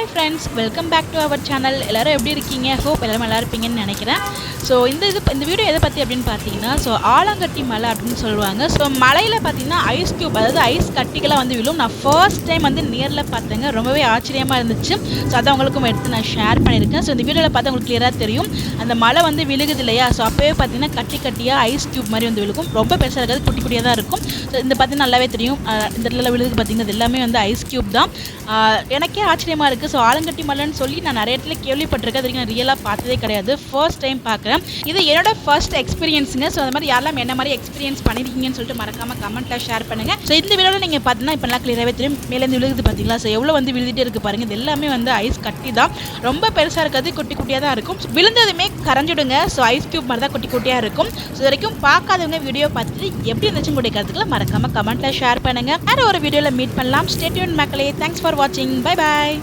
Hi friends, welcome back to our channel. எல்லோரும் எப்படி இருக்கீங்க? ஹோப் எல்லோரும் நல்லா இருப்பீங்கன்னு நினைக்கிறேன். ஸோ இந்த வீடியோ எதை பற்றி அப்படின்னு பார்த்தீங்கன்னா, ஸோ ஆலங்கட்டி மலை அப்படின்னு சொல்லுவாங்க. ஸோ மலையில் பார்த்தீங்கன்னா ஐஸ் க்யூப், அதாவது ஐஸ் கட்டிகளாக வந்து விழும். நான் ஃபர்ஸ்ட் டைம் வந்து நேரில் பார்த்தேங்க. ரொம்பவே ஆச்சரியமாக இருந்துச்சு. ஸோ அதை உங்களுக்கும் எடுத்து நான் ஷேர் பண்ணியிருக்கேன். ஸோ இந்த வீடியோவில் பார்த்தா உங்களுக்கு கிளியராக தெரியும். அந்த மலை வந்து விழுகுது இல்லையா? ஸோ அப்போவே பார்த்தீங்கன்னா கட்டி கட்டியாக ஐஸ் க்யூப் மாதிரி வந்து விழுகும். ரொம்ப பெருசாக இருக்காது, குட்டி குட்டியாக தான் இருக்கும். ஸோ இந்த பார்த்தீங்கன்னா நல்லாவே தெரியும். இந்த இடத்துல விழுது பார்த்தீங்கன்னா இது எல்லாமே வந்து ஐஸ் க்யூப் தான். எனக்கே ஆச்சரியமாக இருக்குது. ஸோ ஆலங்கட்டி மலைன்னு சொல்லி நான் நிறைய இடத்துல கேள்விப்பட்டிருக்கேன். அது வரைக்கும் நான் ரியலாக பார்த்ததே கிடையாது. ஃபர்ஸ்ட் டைம் பார்க்குறேன். இது என்னோட ஃபர்ஸ்ட் எக்ஸ்பீரியன்ஸுங்க. ஸோ அந்த மாதிரி யாரெல்லாம் என்ன மாதிரி எக்ஸ்பீரியன்ஸ் பண்ணியிருக்கீங்கன்னு சொல்லிட்டு மறக்காம கமெண்ட்டில் ஷேர் பண்ணுங்கள். ஸோ இந்த வீடியோவில் நீங்கள் பார்த்தீங்கன்னா இப்போ நல்லா கிளியராகவே தெரியும். மேலேருந்து விழுகுது பார்த்தீங்களா? ஸோ எவ்வளோ வந்து விழுந்துட்டே இருக்குது பாருங்கள். இது எல்லாமே வந்து ஐஸ் கட்டி தான். ரொம்ப பெருசாக இருக்காது, குட்டி குட்டியாக தான் இருக்கும். விழுந்ததுமே கரைஞ்சிடுங்க. ஸோ ஐஸ் க்யூப் மாதிரி தான் குட்டி குட்டியாக இருக்கும். ஸோ இது வரைக்கும் பார்க்காதவங்க வீடியோ பார்த்துட்டு எப்படி இருந்துச்சு உங்களுடைய கருத்துக்களை மறக்காம கமெண்ட்டில் ஷேர் பண்ணுங்கள். வேறு ஒரு வீடியோவில் மீட் பண்ணலாம். ஸ்டே டியூன் மக்களே. தேங்க்ஸ் ஃபார் வாட்சிங். Bye bye.